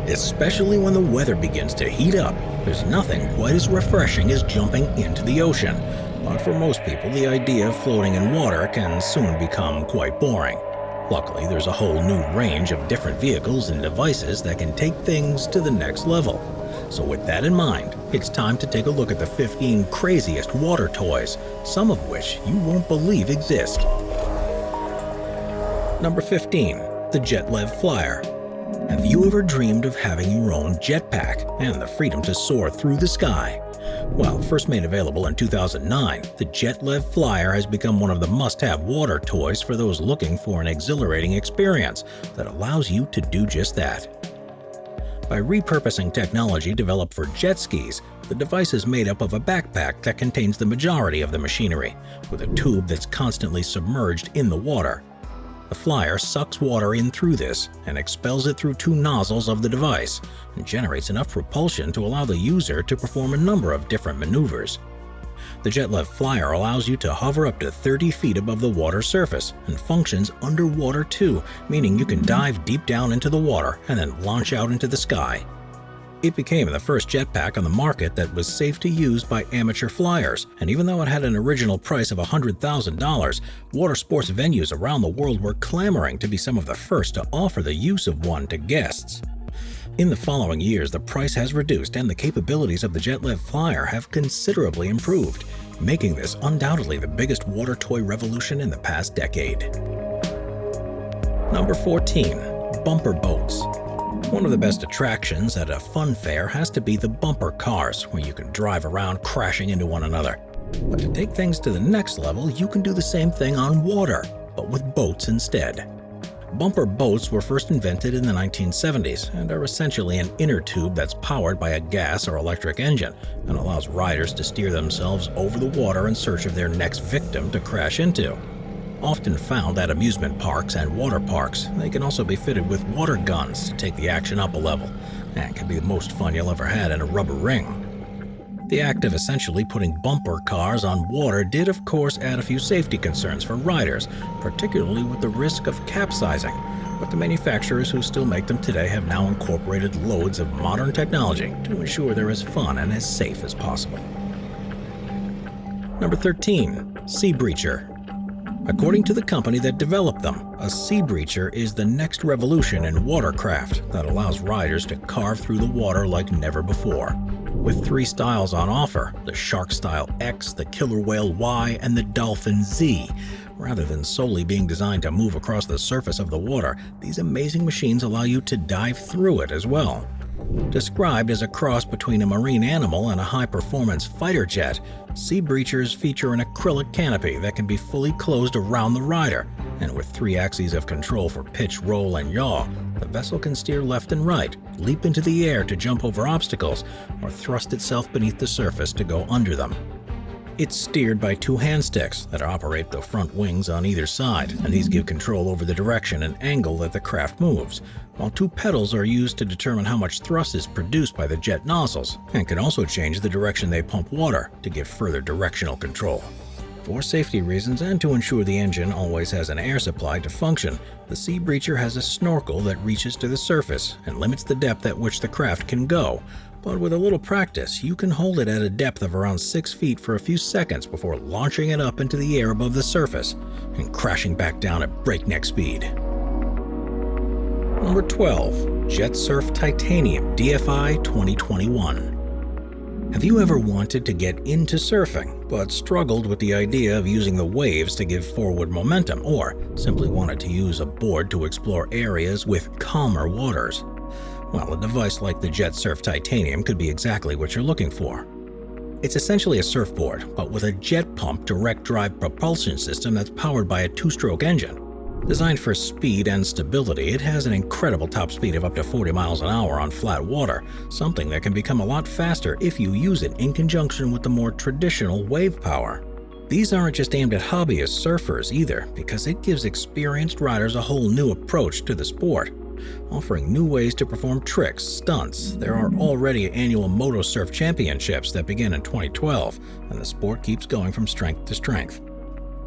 Especially when the weather begins to heat up, there's nothing quite as refreshing as jumping into the ocean. But for most people, the idea of floating in water can soon become quite boring. Luckily, there's a whole new range of different vehicles and devices that can take things to the next level. So with that in mind, it's time to take a look at the 15 craziest water toys, some of which you won't believe exist. Number 15. The Jetlev Flyer. Have you ever dreamed of having your own jetpack and the freedom to soar through the sky? Well, first made available in 2009, the Jetlev Flyer has become one of the must-have water toys for those looking for an exhilarating experience that allows you to do just that. By repurposing technology developed for jet skis, the device is made up of a backpack that contains the majority of the machinery, with a tube that's constantly submerged in the water. The Flyer sucks water in through this and expels it through two nozzles of the device, and generates enough propulsion to allow the user to perform a number of different maneuvers. The Jetlev Flyer allows you to hover up to 30 feet above the water surface and functions underwater too, meaning you can dive deep down into the water and then launch out into the sky. It became the first jetpack on the market that was safe to use by amateur flyers, and even though it had an original price of $100,000, water sports venues around the world were clamoring to be some of the first to offer the use of one to guests. In the following years, the price has reduced and the capabilities of the Jetlev Flyer have considerably improved, making this undoubtedly the biggest water toy revolution in the past decade. Number 14. Bumper boats. One of the best attractions at a fun fair has to be the bumper cars, where you can drive around crashing into one another. But to take things to the next level, you can do the same thing on water, but with boats instead. Bumper boats were first invented in the 1970s and are essentially an inner tube that's powered by a gas or electric engine and allows riders to steer themselves over the water in search of their next victim to crash into. Often found at amusement parks and water parks, they can also be fitted with water guns to take the action up a level, and can be the most fun you'll ever had in a rubber ring. The act of essentially putting bumper cars on water did of course add a few safety concerns for riders, particularly with the risk of capsizing, but the manufacturers who still make them today have now incorporated loads of modern technology to ensure they're as fun and as safe as possible. Number 13. Sea Breacher. According to the company that developed them, a sea breacher is the next revolution in watercraft that allows riders to carve through the water like never before. With 3 styles on offer, the Shark Style X, the Killer Whale Y, and the Dolphin Z. Rather than solely being designed to move across the surface of the water, these amazing machines allow you to dive through it as well. Described as a cross between a marine animal and a high-performance fighter jet, sea breachers feature an acrylic canopy that can be fully closed around the rider, and with 3 axes of control for pitch, roll, and yaw, the vessel can steer left and right, leap into the air to jump over obstacles, or thrust itself beneath the surface to go under them. It's steered by 2 hand sticks that operate the front wings on either side, and these give control over the direction and angle that the craft moves, while 2 pedals are used to determine how much thrust is produced by the jet nozzles, and can also change the direction they pump water to give further directional control. For safety reasons and to ensure the engine always has an air supply to function, the Sea Breacher has a snorkel that reaches to the surface and limits the depth at which the craft can go. But with a little practice, you can hold it at a depth of around 6 feet for a few seconds before launching it up into the air above the surface and crashing back down at breakneck speed. Number 12. Jetsurf Titanium DFI 2021. Have you ever wanted to get into surfing, but struggled with the idea of using the waves to give forward momentum, or simply wanted to use a board to explore areas with calmer waters? Well, a device like the Jetsurf Titanium could be exactly what you're looking for. It's essentially a surfboard, but with a jet pump direct drive propulsion system that's powered by a 2-stroke engine. Designed for speed and stability, it has an incredible top speed of up to 40 miles an hour on flat water, something that can become a lot faster if you use it in conjunction with the more traditional wave power. These aren't just aimed at hobbyist surfers either, because it gives experienced riders a whole new approach to the sport. Offering new ways to perform tricks, stunts. There are already annual Moto Surf Championships that began in 2012, and the sport keeps going from strength to strength.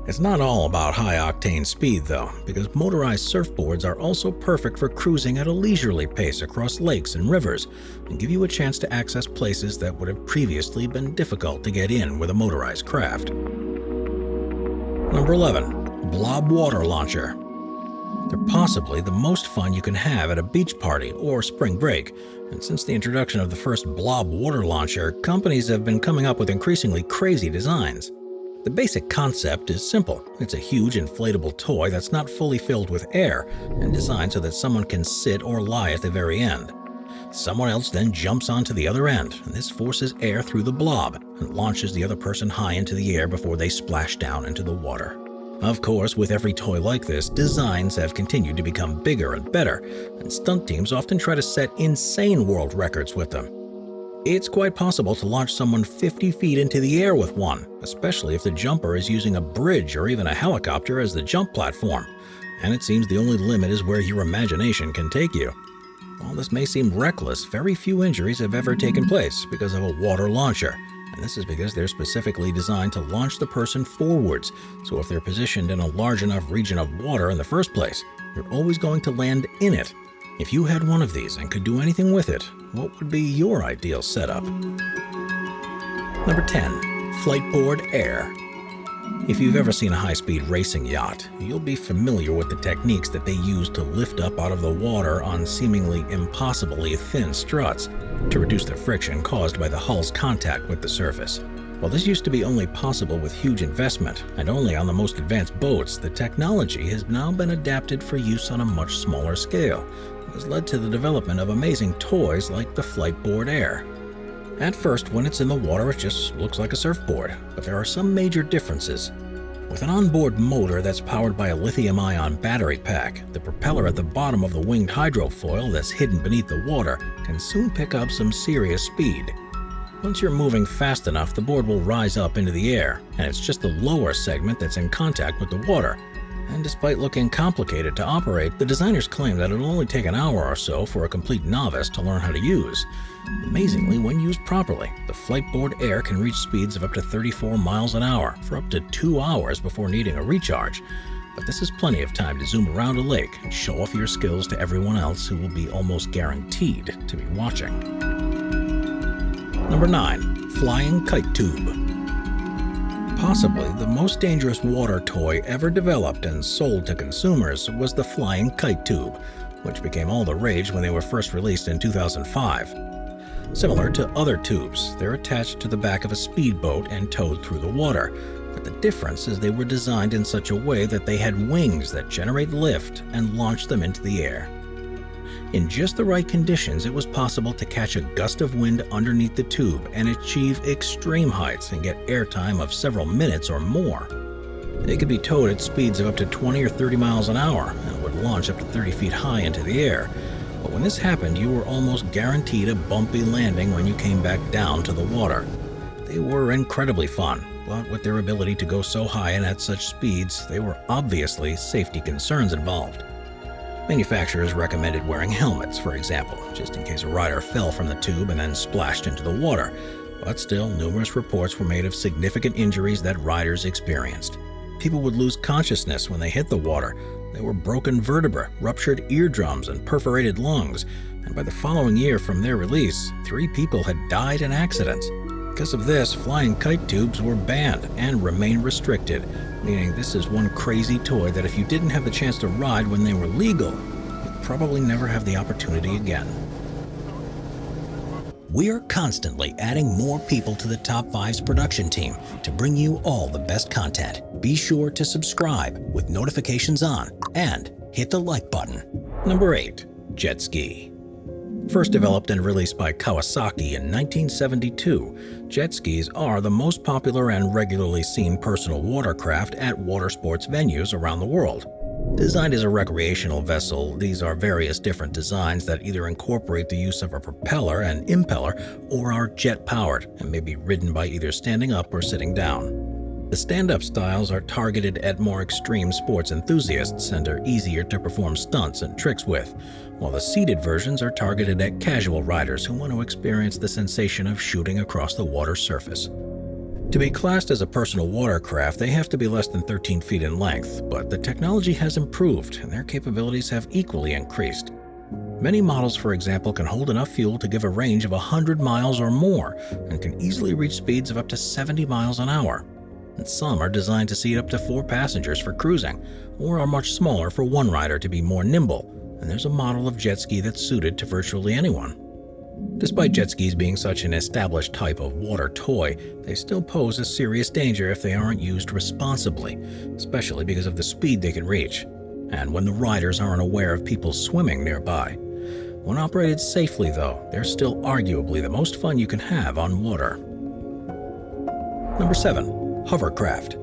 It's not all about high-octane speed, though, because motorized surfboards are also perfect for cruising at a leisurely pace across lakes and rivers and give you a chance to access places that would have previously been difficult to get in with a motorized craft. Number 11. Blob Water Launcher. They're possibly the most fun you can have at a beach party or spring break, and since the introduction of the first Blob water launcher, companies have been coming up with increasingly crazy designs. The basic concept is simple. It's a huge inflatable toy that's not fully filled with air and designed so that someone can sit or lie at the very end. Someone else then jumps onto the other end, and this forces air through the blob and launches the other person high into the air before they splash down into the water. Of course, with every toy like this, designs have continued to become bigger and better, and stunt teams often try to set insane world records with them. It's quite possible to launch someone 50 feet into the air with one, especially if the jumper is using a bridge or even a helicopter as the jump platform. And it seems the only limit is where your imagination can take you. While this may seem reckless, very few injuries have ever taken place because of a water launcher. And this is because they're specifically designed to launch the person forwards, so if they're positioned in a large enough region of water in the first place, you're always going to land in it. If you had one of these and could do anything with it, what would be your ideal setup? Number 10. Fliteboard Air. If you've ever seen a high-speed racing yacht, you'll be familiar with the techniques that they use to lift up out of the water on seemingly impossibly thin struts to reduce the friction caused by the hull's contact with the surface. While this used to be only possible with huge investment and only on the most advanced boats, the technology has now been adapted for use on a much smaller scale. Has led to the development of amazing toys like the Fliteboard Air. At first, when it's in the water, it just looks like a surfboard, but there are some major differences. With an onboard motor that's powered by a lithium-ion battery pack, the propeller at the bottom of the winged hydrofoil that's hidden beneath the water can soon pick up some serious speed. Once you're moving fast enough, the board will rise up into the air, and it's just the lower segment that's in contact with the water. And despite looking complicated to operate, the designers claim that it'll only take an hour or so for a complete novice to learn how to use. Amazingly, when used properly, the Fliteboard Air can reach speeds of up to 34 miles an hour for up to 2 hours before needing a recharge. But this is plenty of time to zoom around a lake and show off your skills to everyone else who will be almost guaranteed to be watching. Number 9. Flying Kite Tube. Possibly the most dangerous water toy ever developed and sold to consumers was the Flying Kite Tube, which became all the rage when they were first released in 2005. Similar to other tubes, they're attached to the back of a speedboat and towed through the water, but the difference is they were designed in such a way that they had wings that generate lift and launch them into the air. In just the right conditions, it was possible to catch a gust of wind underneath the tube and achieve extreme heights and get airtime of several minutes or more. They could be towed at speeds of up to 20 or 30 miles an hour and would launch up to 30 feet high into the air. But when this happened, you were almost guaranteed a bumpy landing when you came back down to the water. They were incredibly fun, but with their ability to go so high and at such speeds, there were obviously safety concerns involved. Manufacturers recommended wearing helmets, for example, just in case a rider fell from the tube and then splashed into the water. But still, numerous reports were made of significant injuries that riders experienced. People would lose consciousness when they hit the water. There were broken vertebrae, ruptured eardrums, and perforated lungs. And by the following year from their release, 3 people had died in accidents. Because of this, flying kite tubes were banned and remain restricted, meaning this is one crazy toy that if you didn't have the chance to ride when they were legal, you'd probably never have the opportunity again. We're constantly adding more people to the Top 5's production team to bring you all the best content. Be sure to subscribe with notifications on and hit the like button. Number 8. Jet Ski. First developed and released by Kawasaki in 1972, jet skis are the most popular and regularly seen personal watercraft at water sports venues around the world. Designed as a recreational vessel, these are various different designs that either incorporate the use of a propeller and impeller or are jet-powered and may be ridden by either standing up or sitting down. The stand-up styles are targeted at more extreme sports enthusiasts and are easier to perform stunts and tricks with, while the seated versions are targeted at casual riders who want to experience the sensation of shooting across the water's surface. To be classed as a personal watercraft, they have to be less than 13 feet in length, but the technology has improved and their capabilities have equally increased. Many models, for example, can hold enough fuel to give a range of 100 miles or more and can easily reach speeds of up to 70 miles an hour. And some are designed to seat up to 4 passengers for cruising, or are much smaller for one rider to be more nimble, and there's a model of jet ski that's suited to virtually anyone. Despite jet skis being such an established type of water toy, they still pose a serious danger if they aren't used responsibly, especially because of the speed they can reach, and when the riders aren't aware of people swimming nearby. When operated safely, though, they're still arguably the most fun you can have on water. Number 7. Hovercraft.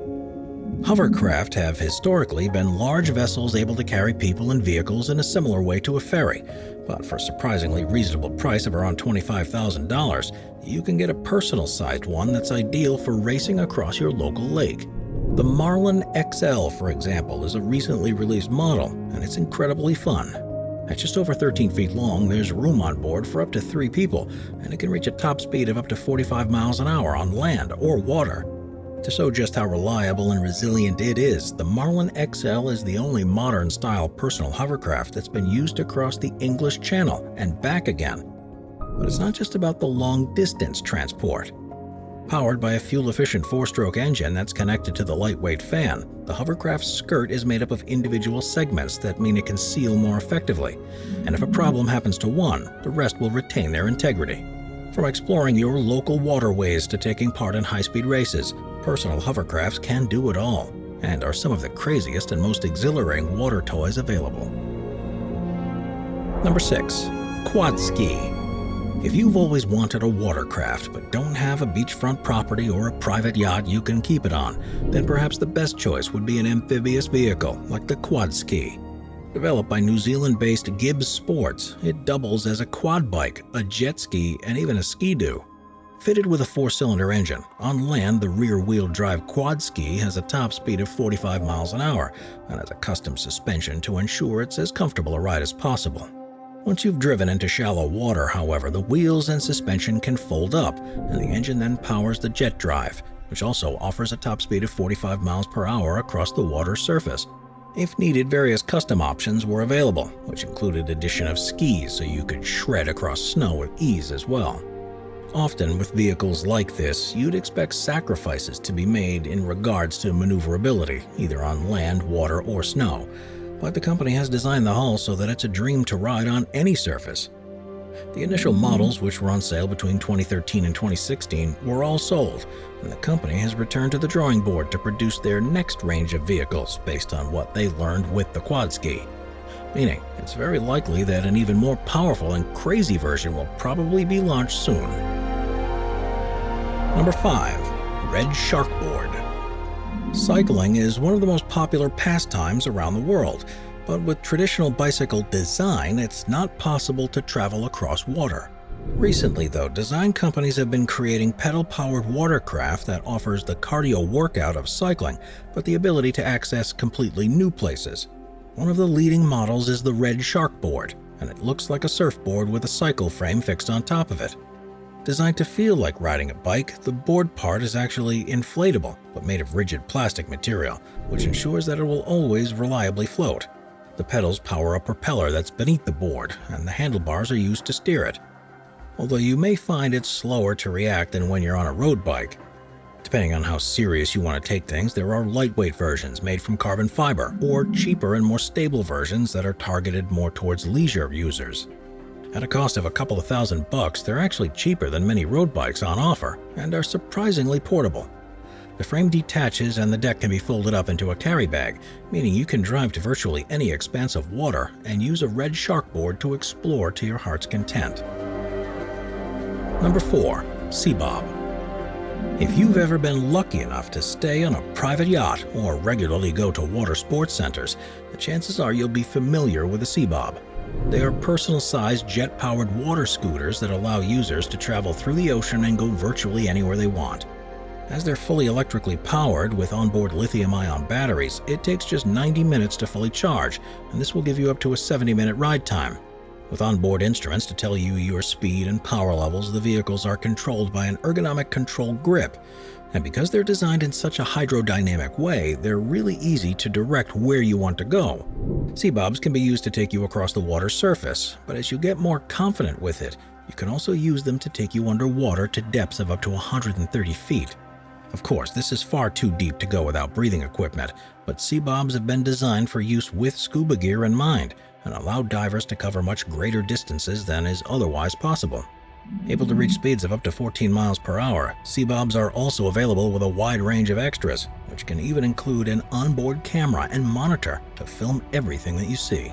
Hovercraft have historically been large vessels able to carry people and vehicles in a similar way to a ferry, but for a surprisingly reasonable price of around $25,000, you can get a personal-sized one that's ideal for racing across your local lake. The Marlin XL, for example, is a recently released model, and it's incredibly fun. At just over 13 feet long, there's room on board for up to 3 people, and it can reach a top speed of up to 45 miles an hour on land or water. To show just how reliable and resilient it is, the Marlin XL is the only modern-style personal hovercraft that's been used across the English Channel and back again. But it's not just about the long-distance transport. Powered by a fuel-efficient 4-stroke engine that's connected to the lightweight fan, the hovercraft's skirt is made up of individual segments that mean it can seal more effectively. And if a problem happens to one, the rest will retain their integrity. From exploring your local waterways to taking part in high-speed races, personal hovercrafts can do it all, and are some of the craziest and most exhilarating water toys available. Number 6. Quad Ski. If you've always wanted a watercraft but don't have a beachfront property or a private yacht you can keep it on, then perhaps the best choice would be an amphibious vehicle like the Quad Ski. Developed by New Zealand-based Gibbs Sports, it doubles as a quad bike, a jet ski, and even a ski-doo. Fitted with a 4-cylinder engine, on land the rear-wheel drive Quad Ski has a top speed of 45 miles an hour and has a custom suspension to ensure it's as comfortable a ride as possible. Once you've driven into shallow water, however, the wheels and suspension can fold up, and the engine then powers the jet drive, which also offers a top speed of 45 miles per hour across the water's surface. If needed, various custom options were available, which included addition of skis so you could shred across snow with ease as well. Often with vehicles like this, you'd expect sacrifices to be made in regards to maneuverability, either on land, water, or snow. But the company has designed the hull so that it's a dream to ride on any surface. The initial models, which were on sale between 2013 and 2016, were all sold, and the company has returned to the drawing board to produce their next range of vehicles based on what they learned with the Quad Ski. Meaning, it's very likely that an even more powerful and crazy version will probably be launched soon. Number 5. Red Sharkboard. Cycling is one of the most popular pastimes around the world, but with traditional bicycle design, it's not possible to travel across water. Recently, though, design companies have been creating pedal-powered watercraft that offers the cardio workout of cycling, but the ability to access completely new places. One of the leading models is the Red Sharkboard, and it looks like a surfboard with a cycle frame fixed on top of it. Designed to feel like riding a bike, the board part is actually inflatable, but made of rigid plastic material, which ensures that it will always reliably float. The pedals power a propeller that's beneath the board, and the handlebars are used to steer it. Although you may find it slower to react than when you're on a road bike. Depending on how serious you want to take things, there are lightweight versions made from carbon fiber, or cheaper and more stable versions that are targeted more towards leisure users. At a cost of a couple of $1,000, they're actually cheaper than many road bikes on offer, and are surprisingly portable. The frame detaches and the deck can be folded up into a carry bag, meaning you can drive to virtually any expanse of water and use a Red Sharkboard to explore to your heart's content. Number 4. Seabob. If you've ever been lucky enough to stay on a private yacht or regularly go to water sports centers, the chances are you'll be familiar with a Seabob. They are personal-sized jet-powered water scooters that allow users to travel through the ocean and go virtually anywhere they want. As they're fully electrically powered with onboard lithium-ion batteries, it takes just 90 minutes to fully charge, and this will give you up to a 70-minute ride time. With onboard instruments to tell you your speed and power levels, the vehicles are controlled by an ergonomic control grip. And because they're designed in such a hydrodynamic way, they're really easy to direct where you want to go. Seabobs can be used to take you across the water surface, but as you get more confident with it, you can also use them to take you underwater to depths of up to 130 feet. Of course, this is far too deep to go without breathing equipment, but Seabobs have been designed for use with scuba gear in mind and allow divers to cover much greater distances than is otherwise possible. Able to reach speeds of up to 14 miles per hour, Seabobs are also available with a wide range of extras, which can even include an onboard camera and monitor to film everything that you see.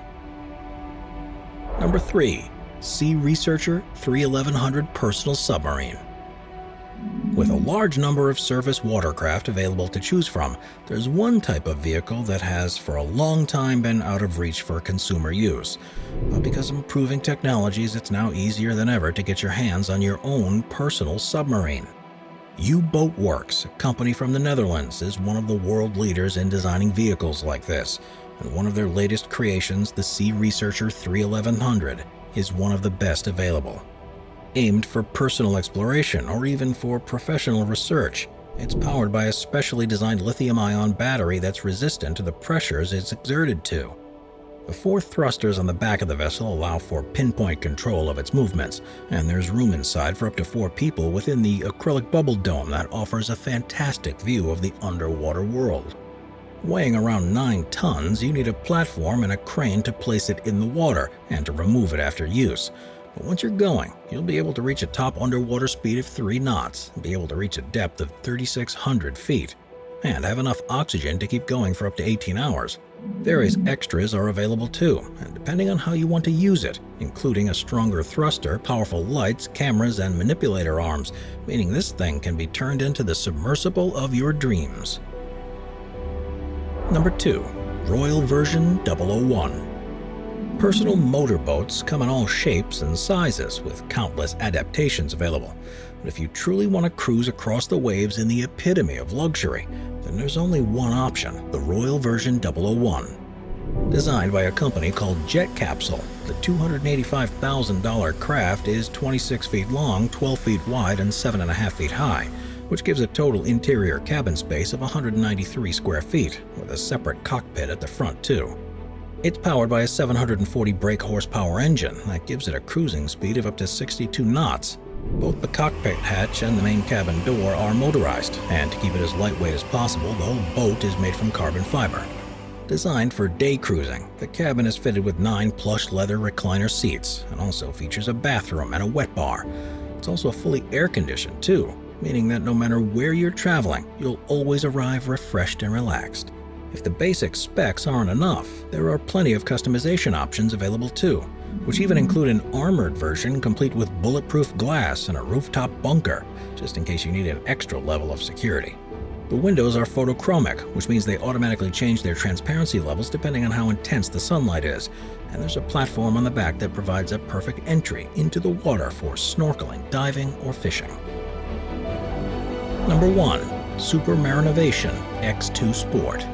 Number 3. Sea Researcher 31100 Personal Submarine. With a large number of surface watercraft available to choose from, there's one type of vehicle that has for a long time been out of reach for consumer use. But because of improving technologies, it's now easier than ever to get your hands on your own personal submarine. U-Boat Works, a company from the Netherlands, is one of the world leaders in designing vehicles like this, and one of their latest creations, the Sea Researcher 31100, is one of the best available. Aimed for personal exploration or even for professional research, it's powered by a specially designed lithium-ion battery that's resistant to the pressures it's exerted to. The 4 thrusters on the back of the vessel allow for pinpoint control of its movements, and there's room inside for up to 4 people within the acrylic bubble dome that offers a fantastic view of the underwater world. Weighing around 9 tons, you need a platform and a crane to place it in the water and to remove it after use. But once you're going, you'll be able to reach a top underwater speed of 3 knots, and be able to reach a depth of 3,600 feet, and have enough oxygen to keep going for up to 18 hours. Various extras are available too, and depending on how you want to use it, including a stronger thruster, powerful lights, cameras, and manipulator arms, meaning this thing can be turned into the submersible of your dreams. Number 2. Royal Version 001. Personal motorboats come in all shapes and sizes, with countless adaptations available. But if you truly want to cruise across the waves in the epitome of luxury, then there's only one option, the Royal Version 001. Designed by a company called Jet Capsule, the $285,000 craft is 26 feet long, 12 feet wide, and 7.5 feet high, which gives a total interior cabin space of 193 square feet, with a separate cockpit at the front too. It's powered by a 740 brake horsepower engine that gives it a cruising speed of up to 62 knots. Both the cockpit hatch and the main cabin door are motorized, and to keep it as lightweight as possible, the whole boat is made from carbon fiber. Designed for day cruising, the cabin is fitted with 9 plush leather recliner seats and also features a bathroom and a wet bar. It's also fully air-conditioned too, meaning that no matter where you're traveling, you'll always arrive refreshed and relaxed. If the basic specs aren't enough, there are plenty of customization options available too, which even include an armored version complete with bulletproof glass and a rooftop bunker, just in case you need an extra level of security. The windows are photochromic, which means they automatically change their transparency levels depending on how intense the sunlight is, and there's a platform on the back that provides a perfect entry into the water for snorkeling, diving, or fishing. Number 1. Supermarinovation X2 Sport.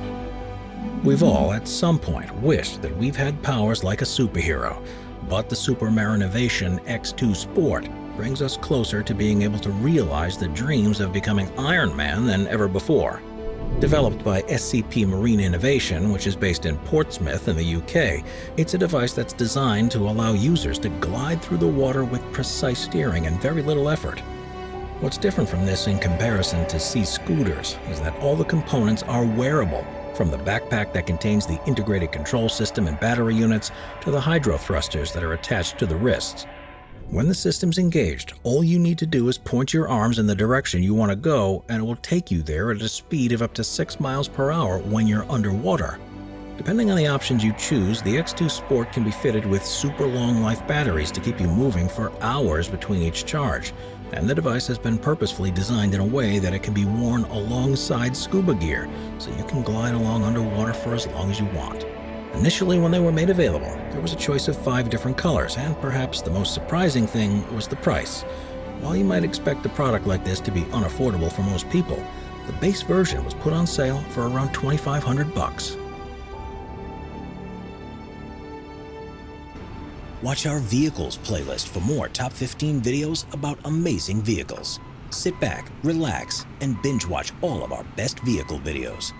We've all, at some point, wished that we've had powers like a superhero, but the Supermarinovation X2 Sport brings us closer to being able to realize the dreams of becoming Iron Man than ever before. Developed by SCP Marine Innovation, which is based in Portsmouth in the UK, it's a device that's designed to allow users to glide through the water with precise steering and very little effort. What's different from this in comparison to sea scooters is that all the components are wearable, from the backpack that contains the integrated control system and battery units to the hydro thrusters that are attached to the wrists. When the system's engaged, all you need to do is point your arms in the direction you want to go, and it will take you there at a speed of up to 6 miles per hour when you're underwater. Depending on the options you choose, the X2 Sport can be fitted with super long life batteries to keep you moving for hours between each charge, and the device has been purposefully designed in a way that it can be worn alongside scuba gear, so you can glide along underwater for as long as you want. Initially, when they were made available, there was a choice of 5 different colors, and perhaps the most surprising thing was the price. While you might expect a product like this to be unaffordable for most people, the base version was put on sale for around $2,500. Watch our Vehicles playlist for more top 15 videos about amazing vehicles. Sit back, relax, and binge watch all of our best vehicle videos.